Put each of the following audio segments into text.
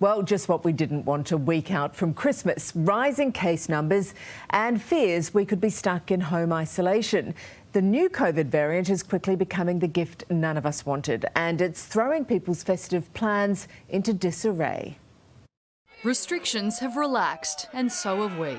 Well, just what we didn't want a week out from Christmas. Rising case numbers and fears we could be stuck in home isolation. The new COVID variant is quickly becoming the gift none of us wanted, and it's throwing people's festive plans into disarray. Restrictions have relaxed, and so have we.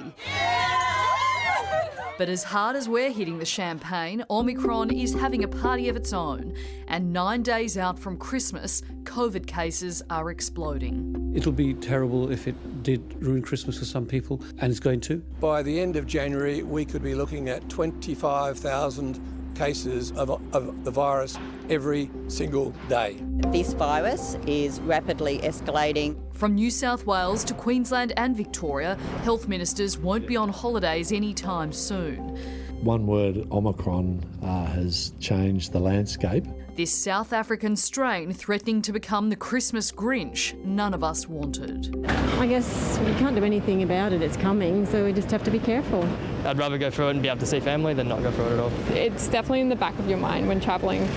But as hard as we're hitting the champagne, Omicron is having a party of its own. And 9 days out from Christmas, COVID cases are exploding. It'll be terrible if it did ruin Christmas for some people, and it's going to. By the end of January, we could be looking at 25,000 cases of the virus every single day. This virus is rapidly escalating. From New South Wales to Queensland and Victoria, health ministers won't be on holidays anytime soon. One word, Omicron, has changed the landscape. This South African strain threatening to become the Christmas Grinch none of us wanted. I guess we can't do anything about it, it's coming, so we just have to be careful. I'd rather go through it and be able to see family than not go through it at all. It's definitely in the back of your mind when travelling.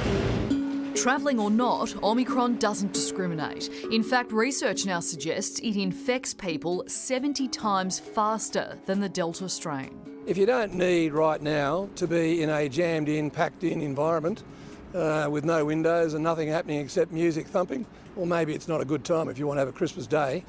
Travelling or not, Omicron doesn't discriminate. In fact, research now suggests it infects people 70 times faster than the Delta strain. If you don't need right now to be in a jammed-in, packed-in environment with no windows and nothing happening except music thumping, well, maybe it's not a good time if you want to have a Christmas day.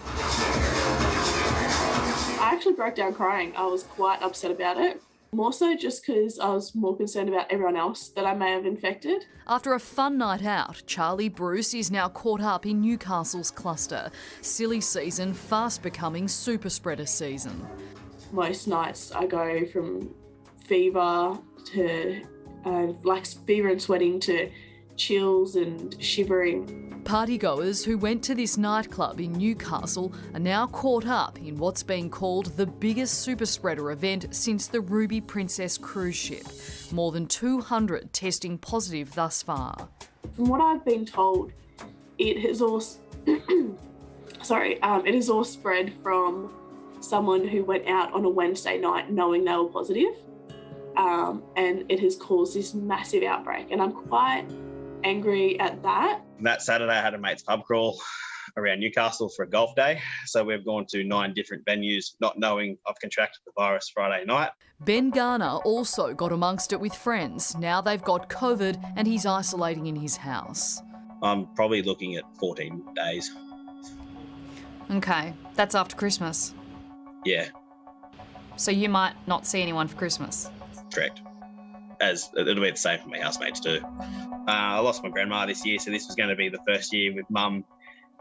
I actually broke down crying. I was quite upset about it. More so just because I was more concerned about everyone else that I may have infected. After a fun night out, Charlie Bruce is now caught up in Newcastle's cluster. Silly season fast becoming super spreader season. Most nights I go from fever to fever and sweating to chills and shivering. Partygoers who went to this nightclub in Newcastle are now caught up in what's being called the biggest super spreader event since the Ruby Princess cruise ship. More than 200 testing positive thus far. From what I've been told, it has all it is all spread from someone who went out on a Wednesday night knowing they were positive, and it has caused this massive outbreak, and I'm quite angry at that. That Saturday I had a mate's pub crawl around Newcastle for a golf day. So we've gone to 9 different venues, not knowing I've contracted the virus Friday night. Ben Garner also got amongst it with friends. Now they've got COVID and he's isolating in his house. I'm probably looking at 14 days. Okay, that's after Christmas. Yeah. So you might not see anyone for Christmas? Correct. As it'll be the same for my housemates too. I lost my grandma this year, so this was going to be the first year with mum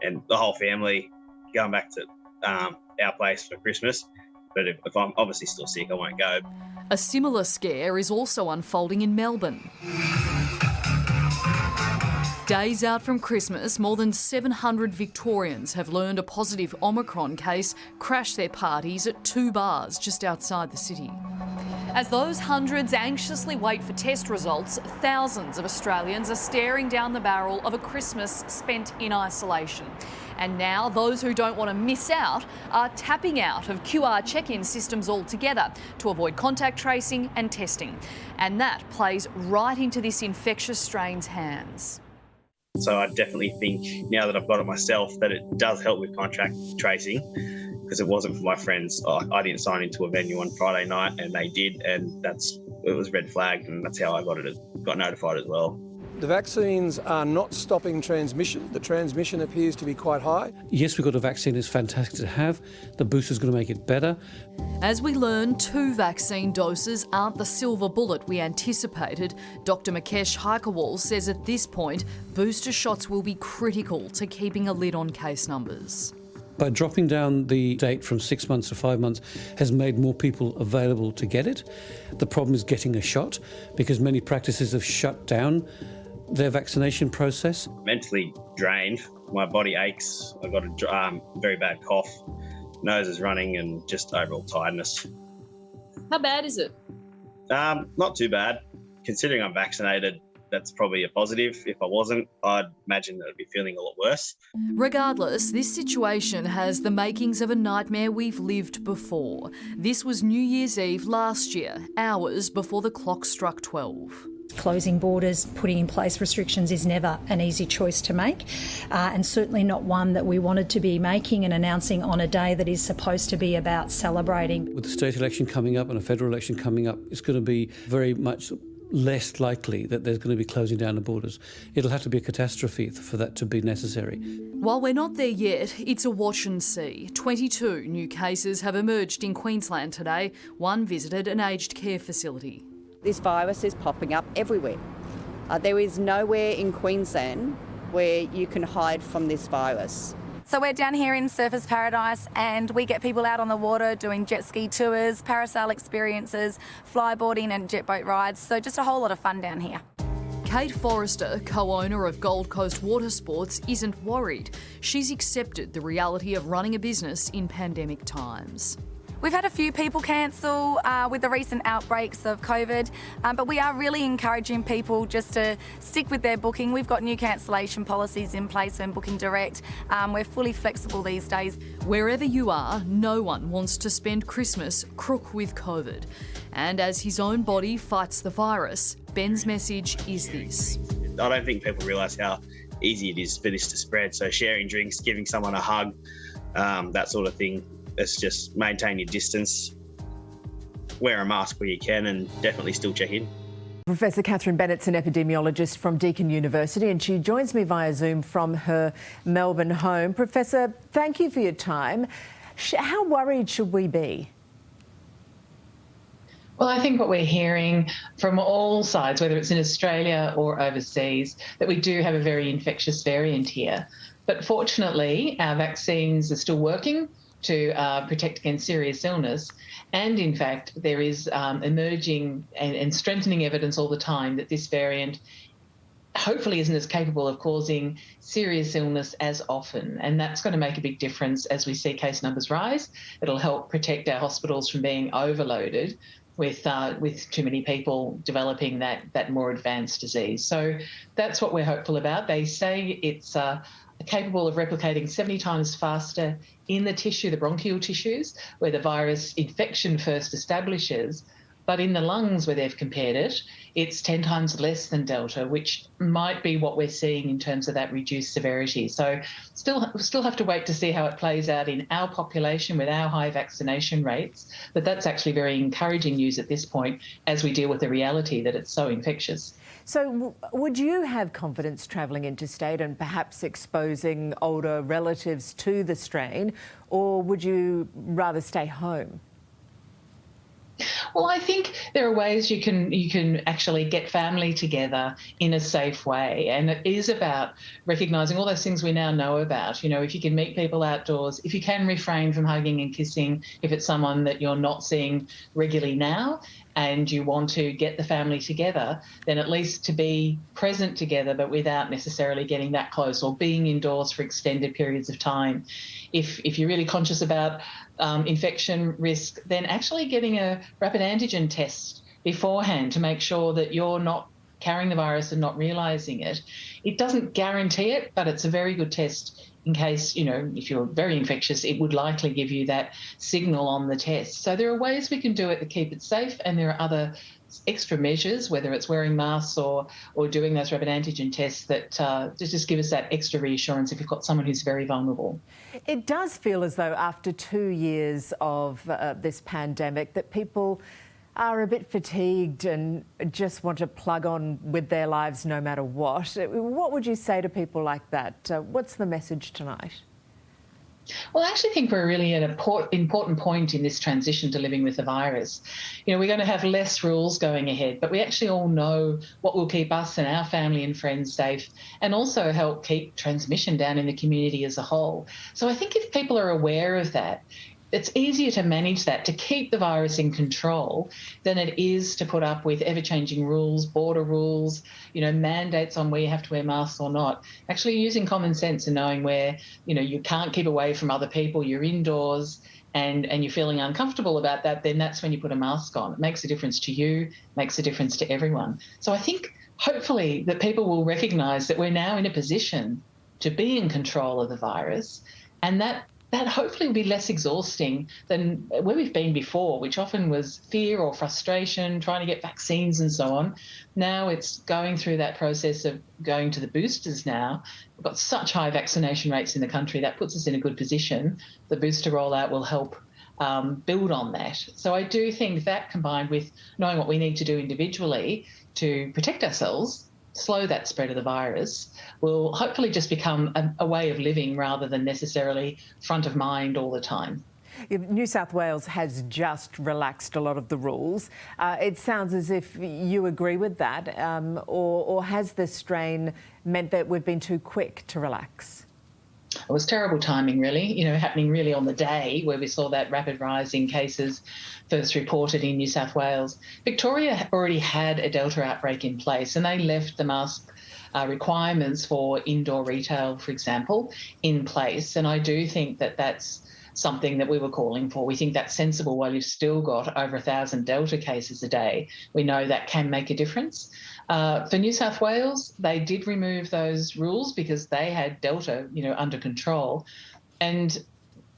and the whole family going back to our place for Christmas. But if I'm obviously still sick, I won't go. A similar scare is also unfolding in Melbourne. Days out from Christmas, more than 700 Victorians have learned a positive Omicron case crashed their parties at 2 bars just outside the city. As those hundreds anxiously wait for test results, thousands of Australians are staring down the barrel of a Christmas spent in isolation. And now those who don't want to miss out are tapping out of QR check-in systems altogether to avoid contact tracing and testing. And that plays right into this infectious strain's hands. So I definitely think now that I've got it myself that it does help with contact tracing. Because it wasn't for my friends. I didn't sign into a venue on Friday night and they did, and it was red flagged, and that's how I got notified as well. The vaccines are not stopping transmission. The transmission appears to be quite high. Yes, we've got a vaccine, it's fantastic to have. The booster's going to make it better. As we learn, 2 vaccine doses aren't the silver bullet we anticipated. Dr Mukesh Haikerwal says at this point, booster shots will be critical to keeping a lid on case numbers. By dropping down the date from 6 months to 5 months has made more people available to get it. The problem is getting a shot because many practices have shut down their vaccination process. Mentally drained, my body aches, I've got a very bad cough, nose is running and just overall tiredness. How bad is it? Not too bad. Considering I'm vaccinated, that's probably a positive. If I wasn't, I'd imagine that I'd be feeling a lot worse. Regardless, this situation has the makings of a nightmare we've lived before. This was New Year's Eve last year, hours before the clock struck 12. Closing borders, putting in place restrictions is never an easy choice to make, and certainly not one that we wanted to be making and announcing on a day that is supposed to be about celebrating. With the state election coming up and a federal election coming up, it's going to be very much less likely that there's going to be closing down the borders. It'll have to be a catastrophe for that to be necessary. While we're not there yet, it's a watch and see. 22 new cases have emerged in Queensland today. One visited an aged care facility. This virus is popping up everywhere. There is nowhere in Queensland where you can hide from this virus. So we're down here in Surfers Paradise and we get people out on the water doing jet ski tours, parasail experiences, flyboarding and jet boat rides. So just a whole lot of fun down here. Kate Forrester, co-owner of Gold Coast Water Sports, isn't worried. She's accepted the reality of running a business in pandemic times. We've had a few people cancel with the recent outbreaks of COVID, but we are really encouraging people just to stick with their booking. We've got new cancellation policies in place when booking direct. We're fully flexible these days. Wherever you are, no one wants to spend Christmas crook with COVID. And as his own body fights the virus, Ben's message is this. I don't think people realise how easy it is for this to spread. So sharing drinks, giving someone a hug, that sort of thing. It's just maintain your distance, wear a mask where you can, and definitely still check in. Professor Catherine Bennett's an epidemiologist from Deakin University and she joins me via Zoom from her Melbourne home. Professor, thank you for your time. How worried should we be? Well, I think what we're hearing from all sides, whether it's in Australia or overseas, that we do have a very infectious variant here. But fortunately, our vaccines are still working to protect against serious illness. And in fact, there is emerging and strengthening evidence all the time that this variant hopefully isn't as capable of causing serious illness as often. And that's going to make a big difference as we see case numbers rise. It'll help protect our hospitals from being overloaded with too many people developing that more advanced disease. So that's what we're hopeful about. They say it's capable of replicating 70 times faster in the tissue, the bronchial tissues, where the virus infection first establishes. But in the lungs, where they've compared it, it's 10 times less than Delta, which might be what we're seeing in terms of that reduced severity. So still have to wait to see how it plays out in our population with our high vaccination rates. But that's actually very encouraging news at this point as we deal with the reality that it's so infectious. So would you have confidence travelling interstate and perhaps exposing older relatives to the strain, or would you rather stay home? Well, I think there are ways you can actually get family together in a safe way. And it is about recognising all those things we now know about. You know, if you can meet people outdoors, if you can refrain from hugging and kissing, if it's someone that you're not seeing regularly now and you want to get the family together, then at least to be present together but without necessarily getting that close or being indoors for extended periods of time. If you're really conscious about infection risk, then actually getting a rapid antigen test beforehand to make sure that you're not carrying the virus and not realising it. It doesn't guarantee it, but it's a very good test in case, you know, if you're very infectious, it would likely give you that signal on the test. So there are ways we can do it to keep it safe, and there are other extra measures, whether it's wearing masks or doing those rapid antigen tests, that just give us that extra reassurance if you've got someone who's very vulnerable. It does feel as though after 2 years of this pandemic that people are a bit fatigued and just want to plug on with their lives no matter what. What would you say to people like that? What's the message tonight? Well, I actually think we're really at an important point in this transition to living with the virus. You know, we're going to have less rules going ahead, but we actually all know what will keep us and our family and friends safe and also help keep transmission down in the community as a whole. So I think if people are aware of that, it's easier to manage that, to keep the virus in control, than it is to put up with ever-changing rules, border rules, you know, mandates on where you have to wear masks or not. Actually using common sense and knowing where, you know, you can't keep away from other people, you're indoors, and you're feeling uncomfortable about that, then that's when you put a mask on. It makes a difference to you, makes a difference to everyone. So I think hopefully that people will recognise that we're now in a position to be in control of the virus, and that that hopefully will be less exhausting than where we've been before, which often was fear or frustration, trying to get vaccines and so on. Now it's going through that process of going to the boosters now. We've got such high vaccination rates in the country, that puts us in a good position. The booster rollout will help build on that. So I do think that, combined with knowing what we need to do individually to protect ourselves, slow that spread of the virus, will hopefully just become a way of living rather than necessarily front of mind all the time. New South Wales has just relaxed a lot of the rules. It sounds as if you agree with that, or has this strain meant that we've been too quick to relax? It was terrible timing, really, happening really on the day where we saw that rapid rise in cases first reported in New South Wales. Victoria already had a Delta outbreak in place, and they left the mask requirements for indoor retail, for example, in place. And I do think that that's something that we were calling for. We think that's sensible while you've still got over 1,000 Delta cases a day. We know that can make a difference. For New South Wales, they did remove those rules because they had Delta, under control.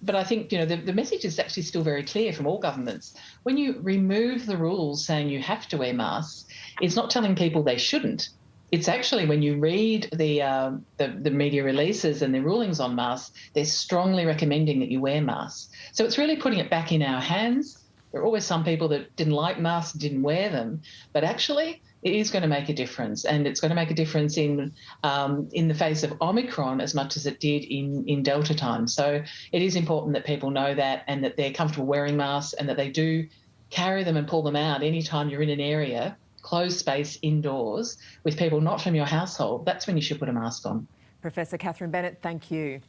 But I think, the message is actually still very clear from all governments. When you remove the rules saying you have to wear masks, it's not telling people they shouldn't. It's actually, when you read the media releases and the rulings on masks, they're strongly recommending that you wear masks. So it's really putting it back in our hands. There are always some people that didn't like masks and didn't wear them, but actually it is going to make a difference, and it's going to make a difference in the face of Omicron as much as it did in Delta time. So it is important that people know that, and that they're comfortable wearing masks, and that they do carry them and pull them out anytime you're in an area, closed space indoors, with people not from your household. That's when you should put a mask on. Professor Catherine Bennett, thank you.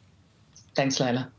Thanks, Leila.